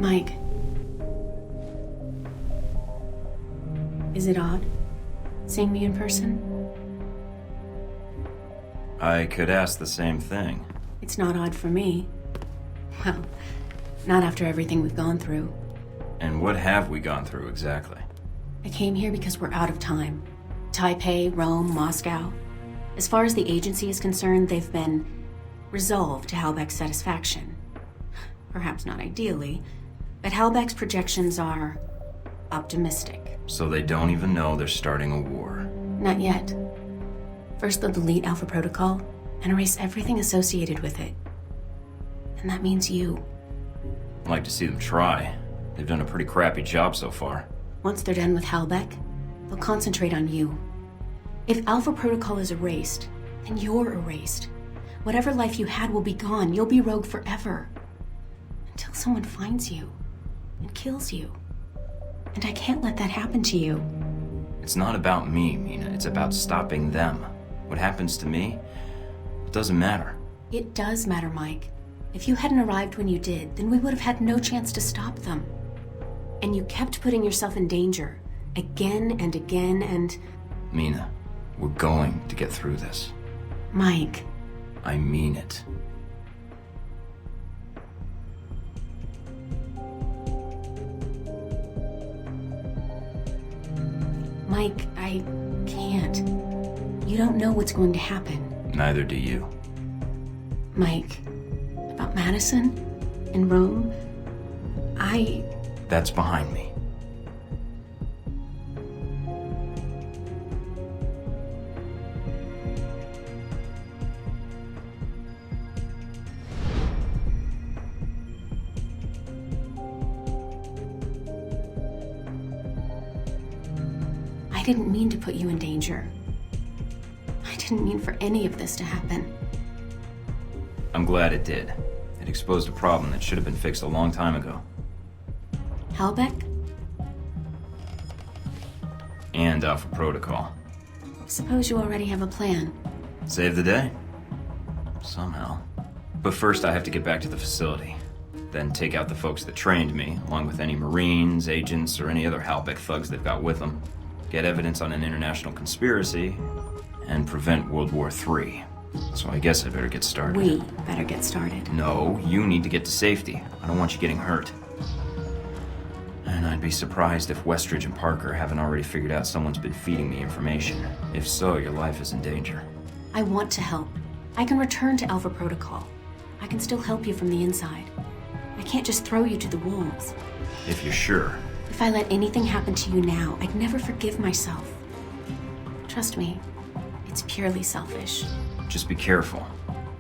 Mike. Is it odd seeing me in person? I could ask the same thing. It's not odd for me. Well, not after everything we've gone through. And what have we gone through exactly? I came here because we're out of time. Taipei, Rome, Moscow. As far as the agency is concerned, they've been resolved to Halbeck's satisfaction. Perhaps not ideally, but Halbeck's projections are optimistic. So they don't even know they're starting a war. Not yet. First they'll delete Alpha Protocol and erase everything associated with it. And that means you. I'd like to see them try. They've done a pretty crappy job so far. Once they're done with Halbeck, they'll concentrate on you. If Alpha Protocol is erased, then you're erased. Whatever life you had will be gone. You'll be rogue forever. Until someone finds you and kills you. And I can't let that happen to you. It's not about me, Mina. It's about stopping them. What happens to me, it doesn't matter. It does matter, Mike. If you hadn't arrived when you did, then we would have had no chance to stop them. And you kept putting yourself in danger. Again and again and... Mina, we're going to get through this. Mike. I mean it. Mike, I can't. You don't know what's going to happen. Neither do you. Mike, about Madison and Rome, That's behind me. I didn't mean to put you in danger. I didn't mean for any of this to happen. I'm glad it did. It exposed a problem that should have been fixed a long time ago. Halbeck? And Alpha Protocol. Suppose you already have a plan. Save the day? Somehow. But first I have to get back to the facility. Then take out the folks that trained me, along with any Marines, agents, or any other Halbeck thugs they've got with them. Get evidence on an international conspiracy, and prevent World War III. So I guess I better get started. We better get started. No, you need to get to safety. I don't want you getting hurt. And I'd be surprised if Westridge and Parker haven't already figured out someone's been feeding me information. If so, your life is in danger. I want to help. I can return to Alpha Protocol. I can still help you from the inside. I can't just throw you to the wolves. If you're sure. If I let anything happen to you now, I'd never forgive myself. Trust me, it's purely selfish. Just be careful.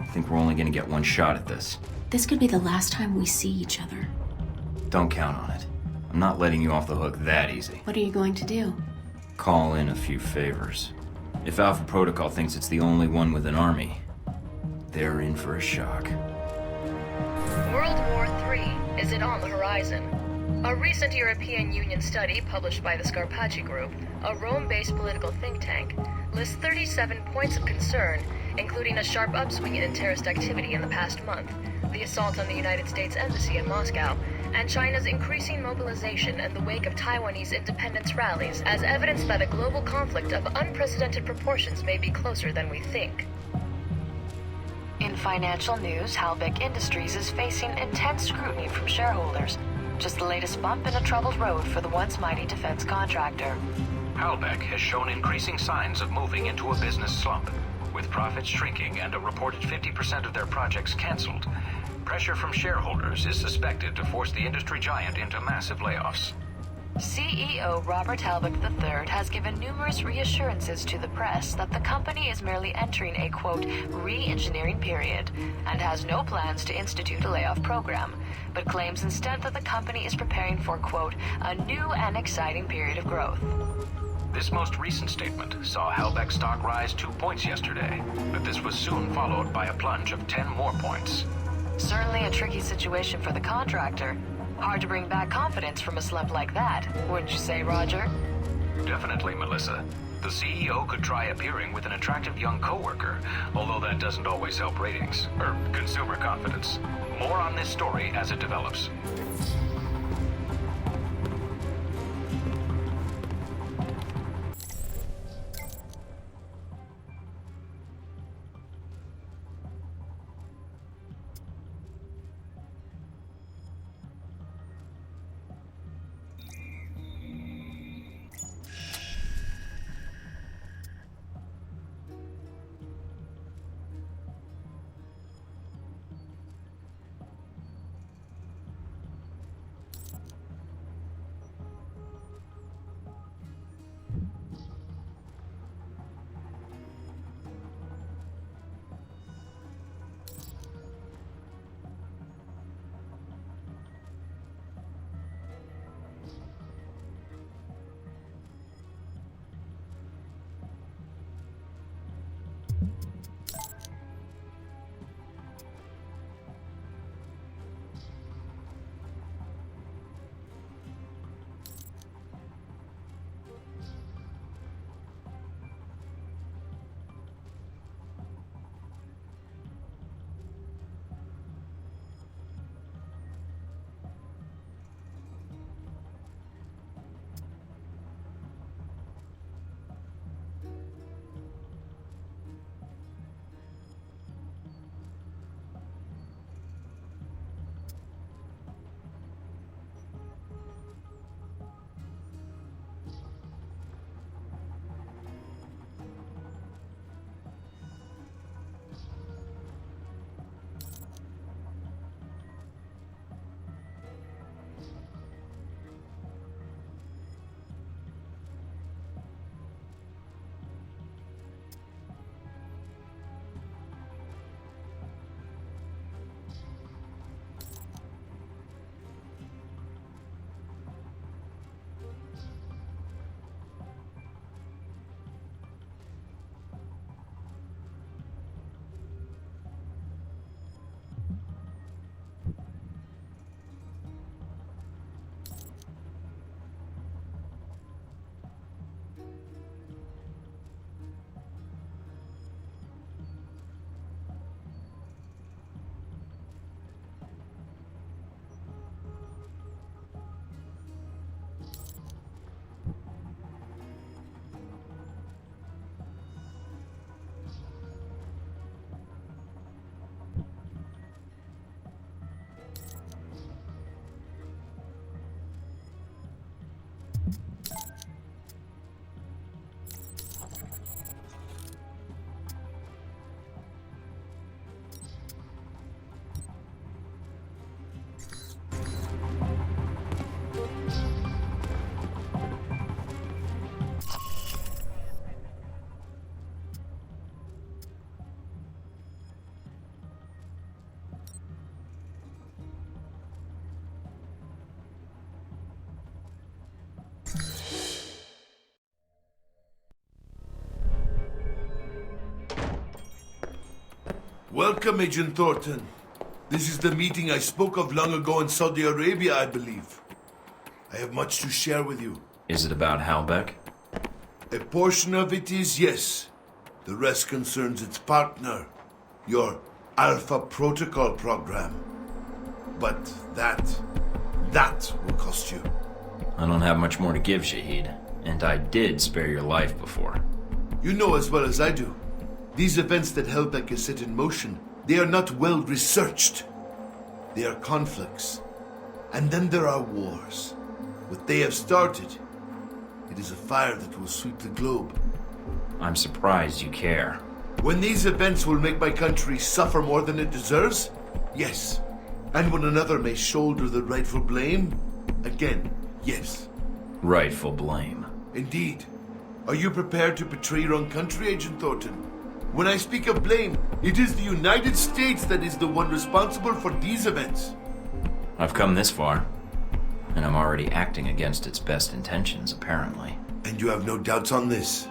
I think we're only gonna get one shot at this. This could be the last time we see each other. Don't count on it. I'm not letting you off the hook that easy. What are you going to do? Call in a few favors. If Alpha Protocol thinks it's the only one with an army, they're in for a shock. World War III, is it on the horizon? A recent European Union study published by the cRPG Group, a Rome-based political think tank, lists 37 points of concern, including a sharp upswing in terrorist activity in the past month, the assault on the United States Embassy in Moscow, and China's increasing mobilization in the wake of Taiwanese independence rallies as evidence that a global conflict of unprecedented proportions may be closer than we think. In financial news, Halbeck Industries is facing intense scrutiny from shareholders. Just the latest bump in a troubled road for the once mighty defense contractor. Halbeck has shown increasing signs of moving into a business slump, with profits shrinking and a reported 50% of their projects canceled. Pressure from shareholders is suspected to force the industry giant into massive layoffs. CEO Robert Halbeck III has given numerous reassurances to the press that the company is merely entering a, quote, re-engineering period and has no plans to institute a layoff program, but claims instead that the company is preparing for, quote, a new and exciting period of growth. This most recent statement saw Halbeck stock rise 2 points yesterday, but this was soon followed by a plunge of 10 more points. Certainly a tricky situation for the contractor. Hard to bring back confidence from a slump like that, wouldn't you say, Roger? Definitely, Melissa. The CEO could try appearing with an attractive young coworker, although that doesn't always help ratings, or consumer confidence. More on this story as it develops. Welcome, Agent Thorton. This is the meeting I spoke of long ago in Saudi Arabia, I believe. I have much to share with you. Is it about Halbeck? A portion of it is yes. The rest concerns its partner, your Alpha Protocol program. But that will cost you. I don't have much more to give, Shahid. And I did spare your life before. You know as well as I do. These events that Halbeck has set in motion, they are not well researched. They are conflicts. And then there are wars. What they have started, it is a fire that will sweep the globe. I'm surprised you care. When these events will make my country suffer more than it deserves, yes. And when another may shoulder the rightful blame, again, yes. Rightful blame. Indeed. Are you prepared to betray your own country, Agent Thorton? When I speak of blame, it is the United States that is the one responsible for these events. I've come this far, and I'm already acting against its best intentions, apparently. And you have no doubts on this?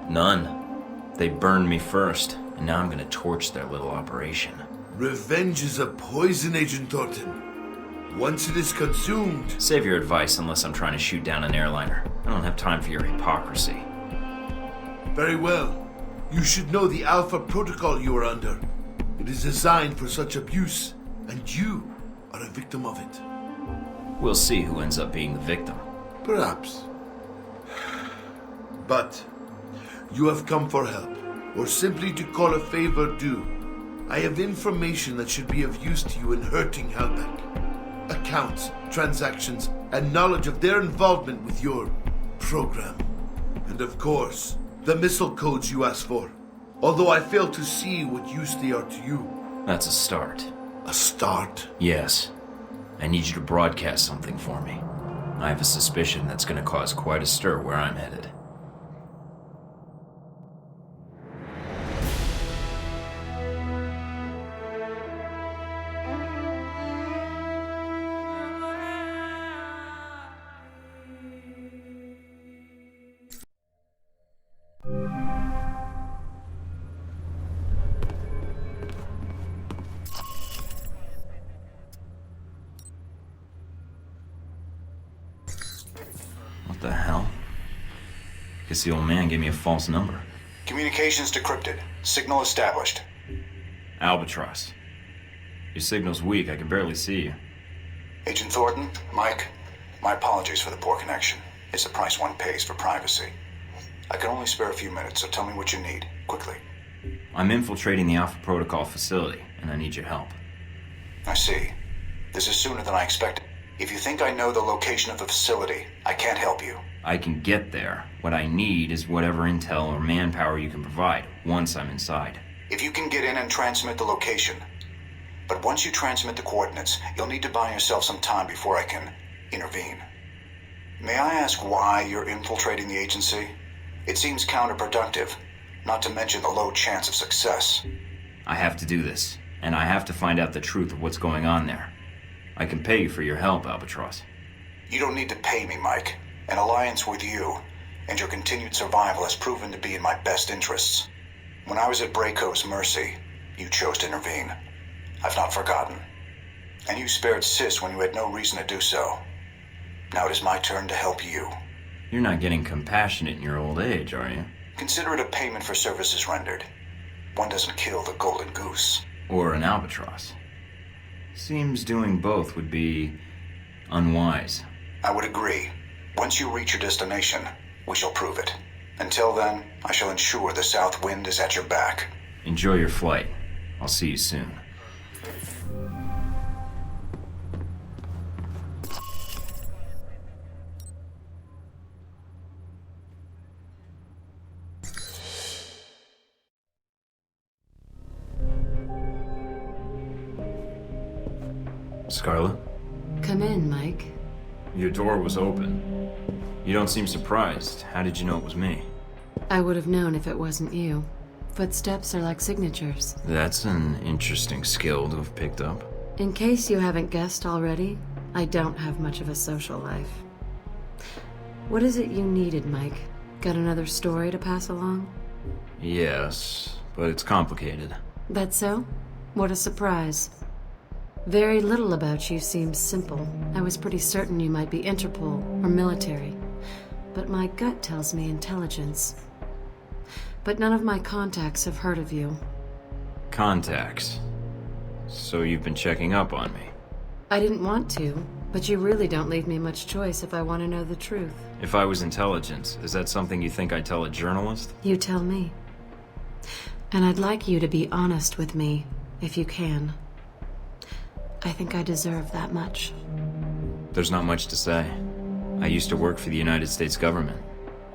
None. They burned me first, and now I'm gonna torch their little operation. Revenge is a poison, Agent Thorton. Once it is consumed... Save your advice unless I'm trying to shoot down an airliner. I don't have time for your hypocrisy. Very well. You should know the Alpha Protocol you are under. It is designed for such abuse, and you are a victim of it. We'll see who ends up being the victim. Perhaps. But you have come for help, or simply to call a favor due. I have information that should be of use to you in hurting Halbeck. Accounts, transactions, and knowledge of their involvement with your program. And of course, the missile codes you asked for. Although I fail to see what use they are to you. That's a start. A start? Yes. I need you to broadcast something for me. I have a suspicion that's going to cause quite a stir where I'm headed. The hell? Guess the old man gave me a false number. Communications decrypted. Signal established. Albatross. Your signal's weak, I can barely see you. Agent Thornton, Mike, my apologies for the poor connection. It's the price one pays for privacy. I can only spare a few minutes, so tell me what you need, quickly. I'm infiltrating the Alpha Protocol facility, and I need your help. I see. This is sooner than I expected. If you think I know the location of the facility, I can't help you. I can get there. What I need is whatever intel or manpower you can provide, once I'm inside. If you can get in and transmit the location. But once you transmit the coordinates, you'll need to buy yourself some time before I can intervene. May I ask why you're infiltrating the agency? It seems counterproductive, not to mention the low chance of success. I have to do this, and I have to find out the truth of what's going on there. I can pay you for your help, Albatross. You don't need to pay me, Mike. An alliance with you and your continued survival has proven to be in my best interests. When I was at Braco's mercy, you chose to intervene. I've not forgotten. And you spared Sis when you had no reason to do so. Now it is my turn to help you. You're not getting compassionate in your old age, are you? Consider it a payment for services rendered. One doesn't kill the golden goose. Or an albatross. Seems doing both would be unwise. I would agree. Once you reach your destination, we shall prove it. Until then, I shall ensure the south wind is at your back. Enjoy your flight. I'll see you soon. Scarlet? Come in, Mike. Your door was open. You don't seem surprised. How did you know it was me? I would have known if it wasn't you. Footsteps are like signatures. That's an interesting skill to have picked up. In case you haven't guessed already, I don't have much of a social life. What is it you needed, Mike? Got another story to pass along? Yes, but it's complicated. That so? What a surprise. Very little about you seems simple. I was pretty certain you might be Interpol or military. But my gut tells me intelligence. But none of my contacts have heard of you. Contacts? So you've been checking up on me? I didn't want to, but you really don't leave me much choice if I want to know the truth. If I was intelligence, is that something you think I'd tell a journalist? You tell me. And I'd like you to be honest with me, if you can. I think I deserve that much. There's not much to say. I used to work for the United States government.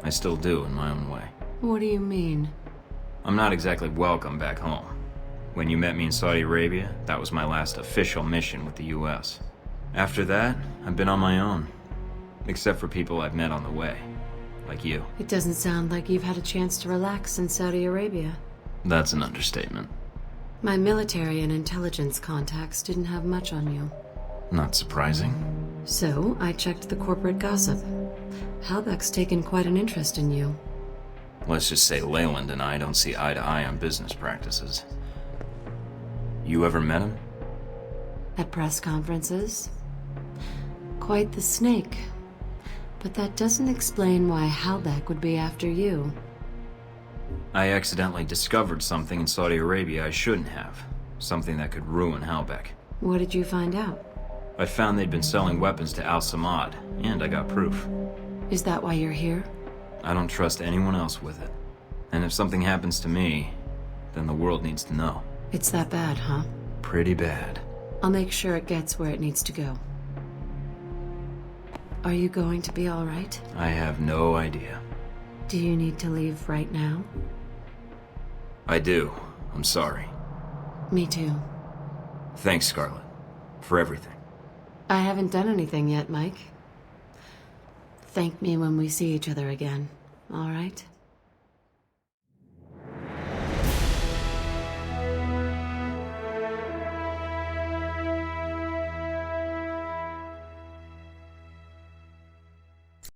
I still do, in my own way. What do you mean? I'm not exactly welcome back home. When you met me in Saudi Arabia, that was my last official mission with the US. After that, I've been on my own. Except for people I've met on the way. Like you. It doesn't sound like you've had a chance to relax in Saudi Arabia. That's an understatement. My military and intelligence contacts didn't have much on you. Not surprising. So, I checked the corporate gossip. Halbeck's taken quite an interest in you. Let's just say Leyland and I don't see eye to eye on business practices. You ever met him? At press conferences. Quite the snake. But that doesn't explain why Halbeck would be after you. I accidentally discovered something in Saudi Arabia I shouldn't have. Something that could ruin Halbeck. What did you find out? I found they'd been selling weapons to Al Samad, and I got proof. Is that why you're here? I don't trust anyone else with it. And if something happens to me, then the world needs to know. It's that bad, huh? Pretty bad. I'll make sure it gets where it needs to go. Are you going to be all right? I have no idea. Do you need to leave right now? I do. I'm sorry. Me too. Thanks, Scarlet. For everything. I haven't done anything yet, Mike. Thank me when we see each other again, all right?